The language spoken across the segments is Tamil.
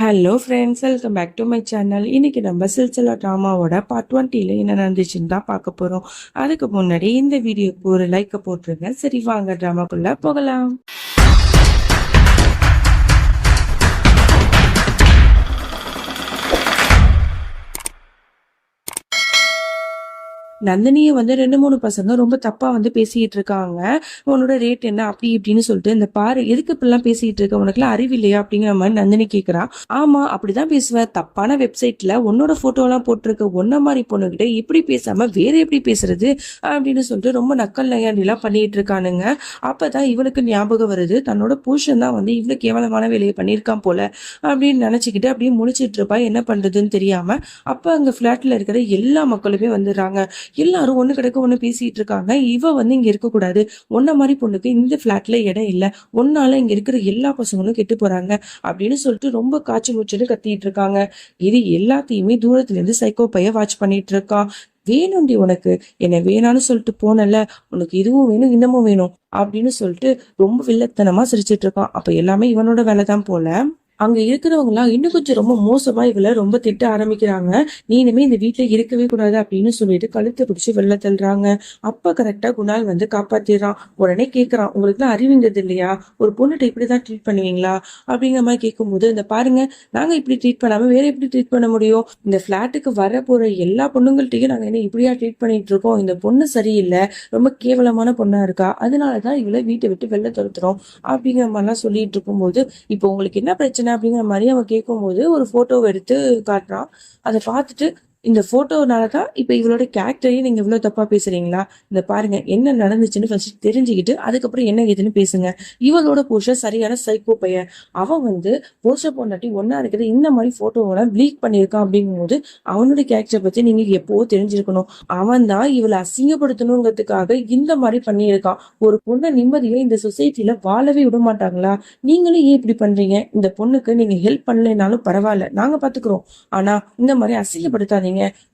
Hello friends, welcome back to my channel. இன்னைக்கு நம்ம சில்சிலா ட்ராமாவோட பார்ட் 20ல என்ன நடந்துச்சுன்னு தான் பார்க்க போறோம். அதுக்கு முன்னாடி இந்த வீடியோக்கு ஒரு லைக்கை போட்டுருங்க. சரி, வாங்க ட்ராமாக்குள்ள போகலாம். நந்தினியை வந்து 2-3 பசங்க ரொம்ப தப்பா வந்து பேசிட்டு இருக்காங்க. உன்னோட ரேட் என்ன அப்படி இப்படின்னு சொல்லிட்டு, இந்த பாரு எதுக்கு இப்படிலாம் பேசிட்டு இருக்க, உனக்குலாம் அறிவு இல்லையா அப்படிங்கிற மாதிரி நந்தினி கேட்கறா. ஆமா, அப்படிதான் பேசுவேன். தப்பான வெப்சைட்ல உன்னோட போட்டோ எல்லாம் போட்டிருக்க ஒன்ன மாதிரி பொண்ணுகிட்ட இப்படி பேசாம வேற எப்படி பேசுறது அப்படின்னு சொல்லிட்டு ரொம்ப நக்கல் நையாண்டிலாம் பண்ணிட்டு இருக்கானுங்க. அப்பதான் இவளுக்கு ஞாபகம் வருது, தன்னோட புருஷன் தான் வந்து இவ்வளவு கேவலமான வேலையை பண்ணியிருக்கான் போல அப்படின்னு நினைச்சுக்கிட்டு அப்படியே முழிச்சிட்டு இருப்பா. என்ன பண்றதுன்னு தெரியாம அப்ப அங்க பிளாட்ல இருக்கிற எல்லா மக்களுமே வந்துடுறாங்க. எல்லாரும் ஒண்ணு கிடக்க ஒண்ணு பேசிட்டு இருக்காங்க. இவ வந்து இங்க இருக்க கூடாது, ஒன்ன மாதிரி பொண்ணுக்கு இந்த பிளாட்ல இடம் இல்ல, ஒன்னால இங்க இருக்கிற எல்லா பசங்களும் கெட்டு போறாங்க அப்படின்னு சொல்லிட்டு ரொம்ப காய்ச்சி மூச்சுன்னு கத்திட்டு இருக்காங்க. இது எல்லாத்தையுமே தூரத்துல இருந்து சைக்கோ பைய வாட்ச் பண்ணிட்டு இருக்கான். வேணும்டி உனக்கு, என்ன வேணான்னு சொல்லிட்டு போனல, உனக்கு இதுவும் வேணும் இன்னமும் வேணும் அப்படின்னு சொல்லிட்டு ரொம்ப வில்லத்தனமா சிரிச்சிட்டு இருக்கான். அப்ப எல்லாமே இவனோட வேலைதான் போல. அங்க இருக்கிறவங்க எல்லாம் இன்னும் கொஞ்சம் ரொம்ப மோசமா இவளை ரொம்ப திட்ட ஆரம்பிக்கிறாங்க. நீ இனிமே இந்த வீட்டுல இருக்கவே கூடாது அப்படின்னு சொல்லிட்டு கழுத்தை பிடிச்சு வெளில தள்ளுறாங்க. அப்ப கரெக்டா குணால் வந்து காப்பாத்திடுறான். உடனே கேக்குறான், உங்களுக்கு எல்லாம் அறிவுங்கிறது இல்லையா, ஒரு பொண்ணுகிட்ட இப்படிதான் ட்ரீட் பண்ணுவீங்களா அப்படிங்கிற மாதிரி கேட்கும்போது, இந்த பாருங்க, நாங்க இப்படி ட்ரீட் பண்ணாம வேற எப்படி ட்ரீட் பண்ண முடியும், இந்த பிளாட்டுக்கு வர போற எல்லா பொண்ணுங்கள்ட்டையும் நாங்க என்ன இப்படியா ட்ரீட் பண்ணிட்டு இருக்கோம், இந்த பொண்ணு சரியில்லை, ரொம்ப கேவலமான பொண்ணா இருக்கா, அதனாலதான் இவளை வீட்டை விட்டு வெளில துரத்துறோம் அப்படிங்கிற மாதிரிலாம் சொல்லிட்டு இருக்கும்போது, இப்போ உங்களுக்கு என்ன பிரச்சனை அப்படிங்கிற மாதிரி அவன் கேட்கும்போது ஒரு போட்டோவை எடுத்து காட்டுறான். அதை பார்த்துட்டு, இந்த போட்டோனாலதான் இப்ப இவளோட கேரக்டரையும் நீங்க இவ்வளவு தப்பா பேசுறீங்களா, இந்த பாருங்க என்ன நடந்துச்சுன்னு ஃபர்ஸ்ட் தெரிஞ்சுக்கிட்டு அதுக்கப்புறம் என்ன ஏதுன்னு பேசுங்க. இவளோட புருஷன் சரியான சைக்கோ பையன். அவன் வந்து புருஷ பொண்டாட்டி ஒன்னா இருக்கிற இந்த மாதிரி போட்டோவெல்லாம் லீக் பண்ணியிருக்கான். அப்படிங்கும்போது அவனோட கேரக்டரை பத்தி நீங்க எப்போ தெரிஞ்சிருக்கணும். அவன் தான் இவளை அசிங்கப்படுத்தணுங்கிறதுக்காக இந்த மாதிரி பண்ணியிருக்கான். ஒரு பொண்ணை நிம்மதியா இந்த சொசைட்டில வாழவே விட மாட்டாங்களா, நீங்களும் ஏன் இப்படி பண்றீங்க, இந்த பொண்ணுக்கு நீங்க ஹெல்ப் பண்ணலைனாலும் பரவாயில்ல, நாங்க பாத்துக்கிறோம், ஆனா இந்த மாதிரி அசிங்கப்படுத்தாதீங்க,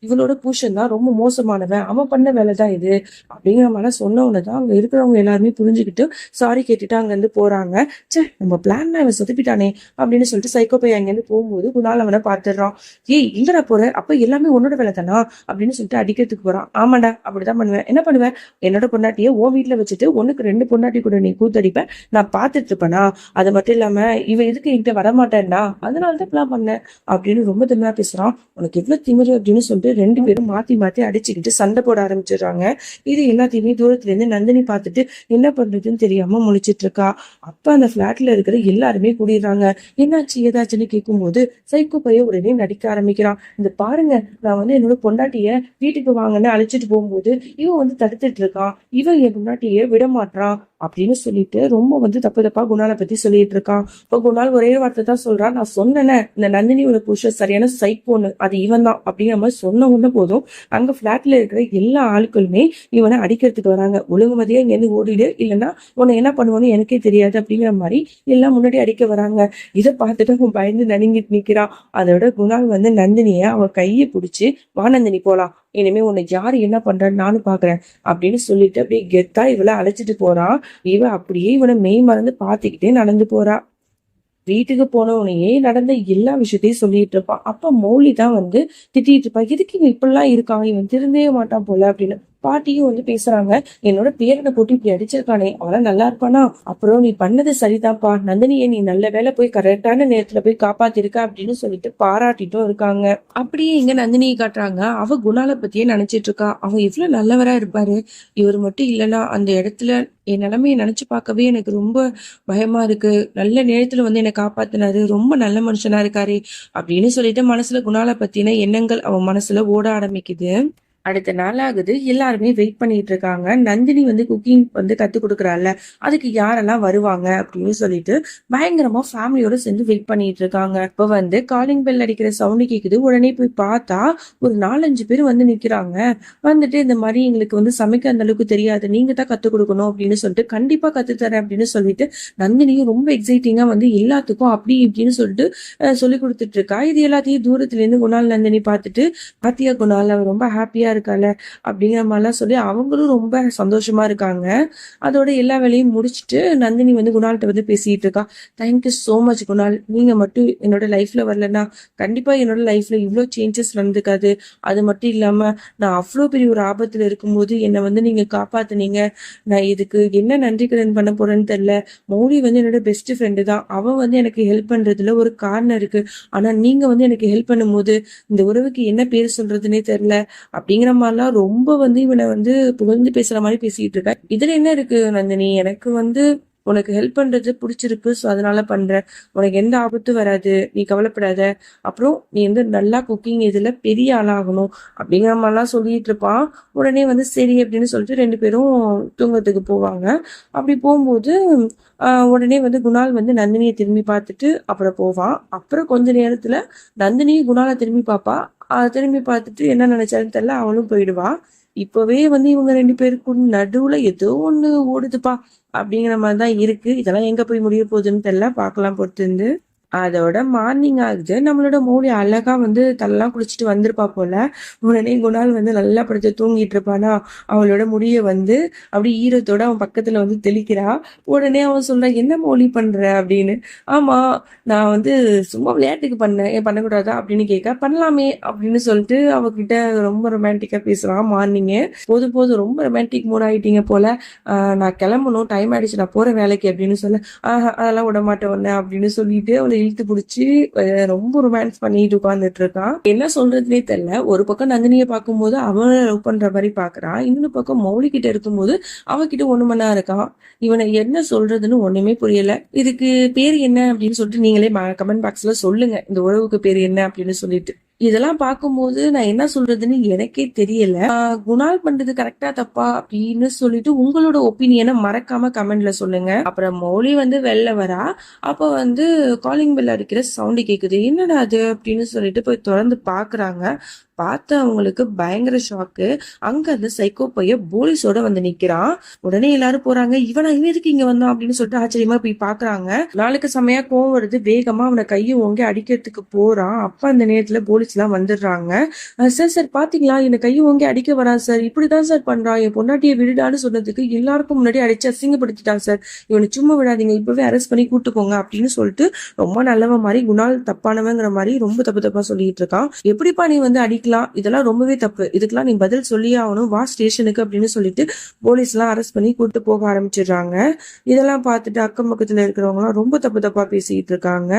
இவளோட புருஷன் தான் ரொம்ப மோசமானவன், அவன் பண்ண வேலைதான் இது அப்படிங்கிற மாதிரி சொன்ன உடனேதான் அங்க இருக்கிறவங்க எல்லாருமே புரிஞ்சுக்கிட்டு சாரி கேட்டுட்டு அங்க இருந்து போறாங்க. சே, நம்ம பிளான் இவன் சொதப்பிட்டானே அப்படின்னு சொல்லிட்டு சைக்கோ பையன் அங்க இருந்து போகும்போது குணால் அவனை பாத்துடுறான். ஏய், எங்கடா போற, அப்ப எல்லாமே உன்னோட வேலை தானா அப்படின்னு சொல்லிட்டு அடிக்கிறதுக்கு போறான். ஆமாண்டா, அப்படிதான் பண்ணுவேன், என்ன பண்ணுவேன், என்னோட பொண்டாட்டிய ஓ வீட்டுல வச்சுட்டு ஒண்ணுக்கு 2 பொண்டாட்டி கூட நீ கூத்தடிப்ப, நான் பாத்துட்டு இருப்பேனா, அது மட்டும் இல்லாம இவ எதுக்கு என்கிட்ட வரமாட்டேன்னா அதனாலதான் பிளான் பண்ணேன் அப்படின்னு ரொம்ப திமிரா பேசுறான். உனக்கு எவ்வளவு திமிரு அப்படின்னு சொல்லிட்டு 2 பேரும் மாத்தி மாத்தி அடிச்சுக்கிட்டு சண்டை போட ஆரம்பிச்சிடுறாங்க. இது எல்லாத்தையுமே தூரத்துல இருந்து நந்தினி பார்த்துட்டு என்ன பண்றதுன்னு தெரியாம முழிச்சிட்டு இருக்கா. அப்ப அந்த பிளாட்ல இருக்கிற எல்லாருமே கூடிடுறாங்க. என்னாச்சு ஏதாச்சுன்னு கேட்கும்போது சைக்கோ பைய உடனே நடிக்க ஆரம்பிக்கிறான். இந்த பாருங்க, நான் வந்து என்னோட பொண்டாட்டிய வீட்டுக்கு வாங்கன்னு அழைச்சிட்டு போகும்போது இவன் வந்து தடுத்துட்டு இருக்கான், இவன் என் பொண்டாட்டிய விட மாட்டான் அப்படின்னு சொல்லிட்டு ரொம்ப வந்து தப்பு தப்பா குணாலை பத்தி சொல்லிட்டு இருக்கான். இப்ப குணால் ஒரே வார்த்தை தான் சொல்றான், நான் சொன்னேனே இந்த நந்தினியோட புருஷன் சரியான சைக்கோன்னு, அது இவன் தான் அப்படிங்கிற மாதிரி சொன்ன உடனே போதும் அங்க பிளாட்ல இருக்கிற எல்லா ஆட்களுமே இவனை அடிக்கிறதுக்கு வராங்க. ஒழுங்குமதியா இங்க இருந்து ஓடிடு, இல்லைன்னா உன்னை என்ன பண்ணுவோன்னு எனக்கே தெரியாது அப்படிங்கிற மாதிரி எல்லாம் முன்னாடி அடிக்க வராங்க. இதை பார்த்துட்டு அவன் பயந்து நடுங்கிட்டு நிக்கிறான். அதோட குணால் வந்து நந்தினிய அவன் கையை பிடிச்சி, வா நந்தினி போலாம், இனிமே உன்னை யாரு என்ன பண்றான்னு நானும் பாக்குறேன் அப்படின்னு சொல்லிட்டு அப்படியே கெத்தா இவளை அழைச்சிட்டு போறான். இவ அப்படியே இவனை மெய் மறந்து பாத்துக்கிட்டே நடந்து போறா. வீட்டுக்கு போனவனையே நடந்த எல்லா விஷயத்தையும் சொல்லிட்டு இருப்பான். அப்ப மௌலி தான் வந்து திட்டிட்டு இருப்பான், எதுக்கு இவன் இப்படிலாம் இருக்கான், இவன் திருந்தவே மாட்டான் போல அப்படின்னு. பாட்டியும் வந்து பேசுறாங்க, என்னோட பேரனை போட்டு இப்படி அடிச்சிருக்கானே, அவெல்லாம் நல்லா இருப்பானா, அப்புறம் நீ பண்ணது சரிதான்ப்பா, நந்தினியை நீ நல்ல வேலை போய் கரெக்டான நேரத்துல போய் காப்பாத்திருக்க அப்படின்னு சொல்லிட்டு பாராட்டிட்டும் இருக்காங்க. அப்படியே இங்க நந்தினியை காட்டுறாங்க. அவ குணாலை பத்தியே நினைச்சிட்டு இருக்கா. அவன் எவ்வளவு நல்லவரா இருப்பாரு, இவர் மட்டும் இல்லைன்னா அந்த இடத்துல என் நிலைமையை நினைச்சு பார்க்கவே எனக்கு ரொம்ப பயமா இருக்கு, நல்ல நேரத்துல வந்து என்னை காப்பாத்தினாரு, ரொம்ப நல்ல மனுஷனா இருக்காரு அப்படின்னு சொல்லிட்டு மனசுல குணாலை பத்தின எண்ணங்கள் அவன் மனசுல ஓட ஆரம்பிக்குது. அடுத்த நாள் ஆகுது, எல்லாருமே வெயிட் பண்ணிட்டு இருக்காங்க. நந்தினி வந்து குக்கிங் வந்து கத்து கொடுக்குறாள், அதுக்கு யாரெல்லாம் வருவாங்க அப்படின்னு சொல்லிட்டு பயங்கரமா ஃபேமிலியோட சேர்ந்து வெயிட் பண்ணிட்டு இருக்காங்க. இப்ப வந்து காலிங் பெல் அடிக்கிற சவுண்டு கேக்குது. உடனே போய் பார்த்தா ஒரு 4-5 பேர் வந்து நிக்கிறாங்க. வந்துட்டு இந்த மாதிரி எங்களுக்கு வந்து சமைக்க அந்த அளவுக்கு தெரியாது, நீங்க தான் கத்து கொடுக்கணும் அப்படின்னு சொல்லிட்டு, கண்டிப்பா கத்து தரேன் அப்படின்னு சொல்லிட்டு நந்தினியும் ரொம்ப எக்ஸைட்டிங்கா வந்து எல்லாத்துக்கும் அப்படி இப்படின்னு சொல்லிட்டு சொல்லி கொடுத்துட்டு இருக்கா. இது எல்லாத்தையும் தூரத்துல இருந்து குணால் நந்தினி பார்த்துட்டு, பாத்தியா குணால், அவ ரொம்ப ஹாப்பியா இருக்கால அப்படிங்கிற மாதிரிலாம் சொல்லி அவங்களும் ரொம்ப சந்தோஷமா இருக்காங்க. அதோட எல்லா வேலையும் முடிச்சுட்டு நந்தினி வந்து குணால்கிட்ட வந்து பேசிட்டு இருக்கா. தேங்க்யூ ஸோ மச் குணால், நீங்க மட்டும் என்னோட லைஃப்ல வரலன்னா கண்டிப்பா என்னோட லைஃப்ல இவ்வளோ சேஞ்சஸ் நடந்துக்காது. அது மட்டும் இல்லாம நான் அவ்வளோ பெரிய ஒரு ஆபத்துல இருக்கும்போது என்னை வந்து நீங்க காப்பாத்துனீங்க. நான் இதுக்கு என்ன நன்றி கடன் பண்ண போறேன்னு தெரியல. மௌலி வந்து என்னோட பெஸ்ட் ஃப்ரெண்டு தான். அவன் வந்து எனக்கு ஹெல்ப் பண்றதுல ஒரு காரணம் இருக்கு. ஆனா நீங்க வந்து எனக்கு ஹெல்ப் பண்ணும்போது இந்த உறவுக்கு என்ன பேர் சொல்றதுன்னே தெரியல அப்படிங்கிற மாதிரிலாம் ரொம்ப வந்து இவனை வந்து புகழ்ந்து பேசுற மாதிரி பேசிட்டு இருக்க. இதுல என்ன இருக்கு நந்தினி, எனக்கு வந்து உனக்கு ஹெல்ப் பண்றது பிடிச்சிருக்கு, ஸோ அதனால பண்றேன். உனக்கு எந்த ஆபத்தும் வராது, நீ கவலைப்படாத. அப்புறம் நீ வந்து நல்லா குக்கிங் இதுல பெரிய ஆளாகணும் அப்படிங்கிற மாதிரிலாம் சொல்லிட்டு இருப்பான். உடனே வந்து சரி அப்படின்னு சொல்லிட்டு 2 பேரும் தூங்கத்துக்கு போவாங்க. அப்படி போகும்போது உடனே வந்து குணால் வந்து நந்தினியை திரும்பி பார்த்துட்டு அப்புறம் போவான். அப்புறம் கொஞ்ச நேரத்துல நந்தினி குணாலை திரும்பி பார்ப்பா. திரும்பி பார்த்துட்டு என்ன நினைச்சாலும் தெரியல, அவளும் போயிடுவா. இப்பவே வந்து இவங்க 2 பேருக்கும் நடுவுல ஏதோ ஒண்ணு ஓடுதுப்பா அப்படிங்கிற மாதிரிதான் இருக்கு. இதெல்லாம் எங்க போய் முடிய போகுதுன்னு தெரியல, பார்க்கலாம் பொறுத்திருந்து. அதோட மார்னிங் ஆகுது. நம்மளோட மௌலி அழகா வந்து தலலாம் குளிச்சுட்டு வந்திருப்பா போல. உடனே குணால் வந்து நல்லா படுத்து தூங்கிட்டு இருப்பானா, அவளோட முடிய வந்து அப்படி ஈரத்தோட அவன் பக்கத்துல வந்து தெளிக்கிறா. உடனே அவன் சொல்றான், என்ன மௌலி பண்ற அப்படின்னு. ஆமா, நான் வந்து சும்மா விளையாட்டுக்கு பண்ணேன், ஏன் பண்ணக்கூடாதா அப்படின்னு கேட்க, பண்ணலாமே அப்படின்னு சொல்லிட்டு அவகிட்ட ரொம்ப ரொமான்டிக்கா பேசுறான் மார்னிங்கே. போதும் போதும், ரொம்ப ரொமான்டிக் மூட் ஆயிட்டீங்க போல. நான் கிளம்பணும், டைம் ஆயிடுச்சு, நான் போற வேலைக்கு அப்படின்னு சொல்ல, அதெல்லாம் விட மாட்டேன் உன்ன அப்படின்னு சொல்லிட்டு அவளை இழுத்து பிடிச்சி ரொம்ப ரொமான்ஸ் பண்ணிட்டு உட்கார்ந்துட்டு இருக்கான். என்ன சொல்றதுனே தெரியல. ஒரு பக்கம் நந்தினியை பார்க்கும்போது அவன் லவ் பண்ற மாதிரி பாக்குறான், இன்னொரு பக்கம் மௌலி கிட்ட இருக்கும்போது அவகிட்ட ஒண்ணு மண்ணா இருக்கான். இவனை என்ன சொல்றதுன்னு ஒண்ணுமே புரியல. இதுக்கு பேர் என்ன அப்படின்னு சொல்லிட்டு நீங்களே கமெண்ட் பாக்ஸ்ல சொல்லுங்க, இந்த உறவுக்கு பேர் என்ன அப்படின்னு சொல்லிட்டு. இதெல்லாம் பார்க்கும்போது நான் என்ன சொல்றதுன்னு எனக்கே தெரியல. குணால் பண்றது கரெக்டா தப்பா அப்படின்னு சொல்லிட்டு உங்களோட ஒப்பீனியனை மறக்காம கமெண்ட்ல சொல்லுங்க. அப்புறம் மௌலி வந்து வெளில வரா. அப்ப வந்து காலிங் பெல் அடிக்கிற சவுண்டு கேக்குது. என்னடா அது அப்படின்னு சொல்லிட்டு போய் திறந்து பாக்குறாங்க. பார்த்து அவங்களுக்கு பயங்கர ஷாக்கு. அங்க அந்த சைக்கோ பைய போலீஸோட வந்து நிக்கிறான். உடனே எல்லாரும் போறாங்க, இவன் எதுக்கு இங்க வந்தான் அப்படின்னு சொல்லிட்டு ஆச்சரியமா போய் பாக்குறாங்க. நாளுக்கு செமையா கோவம் வருது. வேகமா அவனை கையை ஓங்கி அடிக்கிறதுக்கு போறான். அப்ப அந்த நேரத்துல போலீஸ் எல்லாம் வந்துடுறாங்க. சார் சார் பாத்தீங்களா, என்ன கையை ஓங்கி அடிக்க வரான் சார், இப்படிதான் சார் பண்றான், என் பொண்டாட்டியை விடுடான்னு சொன்னதுக்கு எல்லாருக்கும் முன்னாடி அடிச்சு அசிங்கப்படுத்திட்டான் சார், இவனை சும்மா விடாதீங்க, இப்பவே அரெஸ்ட் பண்ணி கூட்டு போங்க அப்படின்னு சொல்லிட்டு ரொம்ப நல்லவன் மாதிரி குணால் தப்பானவங்கிற மாதிரி ரொம்ப தப்பு தப்பா சொல்லிட்டு இருக்கான். எப்படிப்பா நீ வந்து அடிக்கலாம், இதெல்லாம் ரொம்பவே தப்பு, இதுக்கெல்லாம் நீ பதில் சொல்லியே ஆகணும், வா ஸ்டேஷனுக்கு அப்படின்னு சொல்லிட்டு போலீஸ் எல்லாம் அரெஸ்ட் பண்ணி கூட்டு போக ஆரம்பிச்சிடுறாங்க. இதெல்லாம் பார்த்துட்டு அக்கம் பக்கத்துல இருக்கிறவங்க எல்லாம் ரொம்ப தப்பு தப்பா பேசிட்டு இருக்காங்க.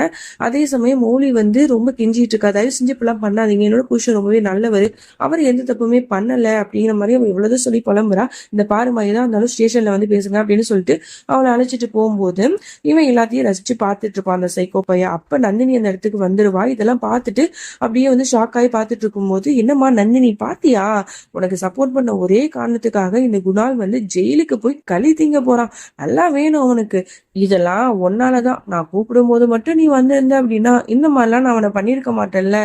அதே சமயம் மௌலி வந்து ரொம்ப கெஞ்சிட்டு இருக்கா, தயவு செஞ்சு இப்பெல்லாம் பண்ணாதீங்க, என்னோட புருஷன் ரொம்பவே நல்லவர், அவர் எந்த தப்புமே பண்ணல அப்படிங்கிற மாதிரி அவன் இவ்வளவு சொல்லி புலம்புறா. இந்த பாருமா, ஏதா இருந்தாலும் ஸ்டேஷன்ல வந்து பேசுங்க அப்படின்னு சொல்லிட்டு அவளை அழைச்சிட்டு போகும்போது இவன் எல்லாத்தையும் ரசிச்சு பார்த்துட்டு இருப்பான் அந்த சைக்கோ பையன். அப்ப நந்தினி அந்த இடத்துக்கு வந்துருவா. இதெல்லாம் பார்த்துட்டு அப்படியே வந்து ஷாக் ஆகி பார்த்துட்டு இருக்கும்போது, என்னம்மா நந்தினி பாத்தியா, உனக்கு சப்போர்ட் பண்ண ஒரே காரணத்துக்காக இந்த குணால் வந்து ஜெயிலுக்கு போய் களி திங்க போறான், நல்லா வேணும் அவனுக்கு, இதெல்லாம் ஒன்னாலதான், நான் கூப்பிடும் போது மட்டும் நீ வந்திருந்த அப்படின்னா இந்த மாதிரிலாம் நான் அவனை பண்ணிருக்க மாட்டேன்ல,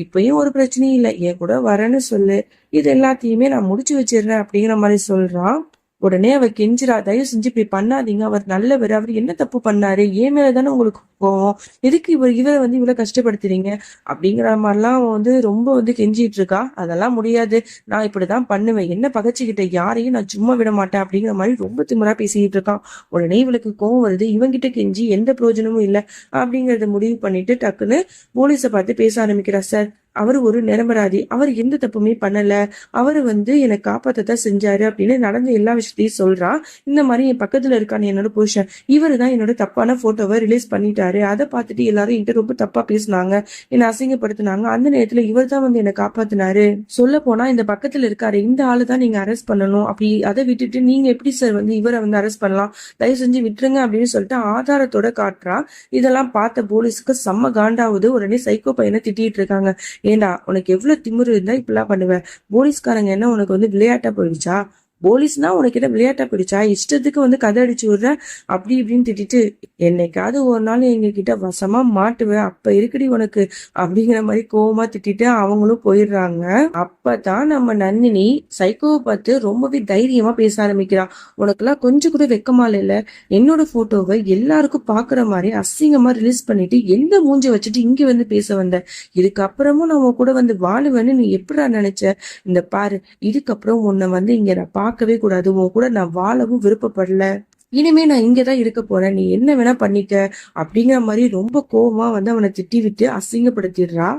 இப்பயும் ஒரு பிரச்சனையும் இல்லை, என் கூட வரேன்னு சொல்லு, இது எல்லாத்தையுமே நான் முடிச்சு வச்சிடுறேன் அப்படிங்கிற மாதிரி சொல்றான். உடனே அவ கெஞ்சிரா, தயவு செஞ்சு இப்படி பண்ணாதீங்க, அவர் நல்லவர், அவர் என்ன தப்பு பண்ணாரு, ஏன் மேலதானே உங்களுக்கு கோவம், எதுக்கு இவரை வந்து இவ்வளவு கஷ்டப்படுத்துறீங்க அப்படிங்கிற மாதிரிலாம் வந்து ரொம்ப வந்து கெஞ்சிட்டு இருக்கா. அதெல்லாம் முடியாது, நான் இப்படிதான் பண்ணுவேன், என்ன பகச்சுக்கிட்ட யாரையும் நான் சும்மா விட மாட்டேன் அப்படிங்கிற மாதிரி ரொம்ப திமிரா பேசிட்டு இருக்கான். உடனே இவளுக்கு கோவம் வருது, இவங்கிட்ட கெஞ்சி எந்த பிரயோஜனமும் இல்லை அப்படிங்கறத முடிவு பண்ணிட்டு டக்குன்னு போலீஸை பார்த்து பேச ஆரம்பிக்கிறா. சார், அவர் ஒரு நிரபராதி, அவர் எந்த தப்புமே பண்ணல, அவரு வந்து என்னை காப்பாத்ததான் செஞ்சாரு அப்படின்னு நடந்த எல்லா விஷயத்தையும் சொல்றான். இந்த மாதிரி என் பக்கத்துல இருக்கான்னு என்னோட புருஷன், இவரு தான் என்னோட தப்பான போட்டோவை ரிலீஸ் பண்ணிட்டாரு, அதை பார்த்துட்டு எல்லாரும் என்கிட்ட ரொம்ப தப்பா பேசினாங்க, என்னை அசிங்கப்படுத்தினாங்க, அந்த நேரத்துல இவர் தான் வந்து என்னை காப்பாத்தினாரு, சொல்ல போனா இந்த பக்கத்துல இருக்காரு இந்த ஆளு தான் நீங்க அரெஸ்ட் பண்ணணும், அப்படி அதை விட்டுட்டு நீங்க எப்படி சார் வந்து இவரை வந்து அரெஸ்ட் பண்ணலாம், தயவு செஞ்சு விட்டுருங்க அப்படின்னு சொல்லிட்டு ஆதாரத்தோட காட்டுறா. இதெல்லாம் பார்த்த போலீஸுக்கு செம்ம காண்டாவுது. உடனே சைக்கோ பையனை திட்டிட்டு இருக்காங்க. ஏண்டா, உனக்கு எவ்வளவு திமிரு இருந்தா இப்படிலாம் பண்ணுவேன், போலீஸ்காரங்க என்ன உனக்கு வந்து விளையாட்டா போயிடுச்சா, போலீஸ்னா உனக்கிட்ட விளையாட்டா பிடிச்சா இஷ்டத்துக்கு வந்து கதை அடிச்சு விடுற அப்படி இப்படின்னு திட்டிட்டு என்னைக்காவது ஒரு நாள் எங்க கிட்ட வசமா மாட்டுவேன் அப்ப இருக்குடி உனக்கு அப்படிங்கிற மாதிரி கோவமா திட்டிட்டு அவங்களும் போயிடுறாங்க. அப்பதான் நம்ம நந்தினி சைக்கோவை பார்த்து ரொம்பவே தைரியமா பேச ஆரம்பிக்கிறா. உனக்கெல்லாம் கொஞ்சம் கூட வெக்கமா இல்ல, என்னோட போட்டோவை எல்லாருக்கும் பாக்குற மாதிரி அசிங்கமா ரிலீஸ் பண்ணிட்டு எந்த மூஞ்ச வச்சுட்டு இங்க வந்து பேச வந்த, இதுக்கப்புறமும் நான் உன் கூட வந்து வாழுவேன்னு நீ எப்படிடா நினைச்ச? இந்த பாரு, இதுக்கப்புறம் உன்னை வந்து இங்க நான் பார்க்கவே கூடாது, உன் கூட நான் வாழவும் விருப்பப்படல, இனிமே நான் இங்கதான் இருக்க போறேன், நீ என்ன வேணா பண்ணிக்க அப்படிங்கிற மாதிரி ரொம்ப கோவமா வந்து அவனை திட்டி விட்டு அசிங்கப்படுத்திடுறா.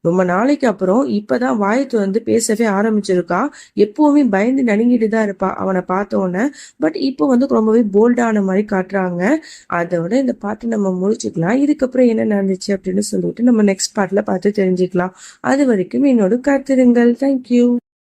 ரொம்ப நாளைக்கு அப்புறம் இப்பதான் வாயத்து வந்து பேசவே ஆரம்பிச்சிருக்கா. எப்பவுமே பயந்து நடுங்கிட்டு தான் இருப்பா அவனை பார்த்த உடனே. பட் இப்போ வந்து ரொம்பவே போல்டான மாதிரி காட்டுறாங்க. அதோட இந்த பாட்டு நம்ம முடிச்சுக்கலாம். இதுக்கப்புறம் என்ன நடந்துச்சு அப்படின்னு சொல்லிட்டு நம்ம நெக்ஸ்ட் பார்ட்ல பார்த்து தெரிஞ்சுக்கலாம். அது வரைக்கும் என்னோட காத்திருங்கள். தேங்க்யூ.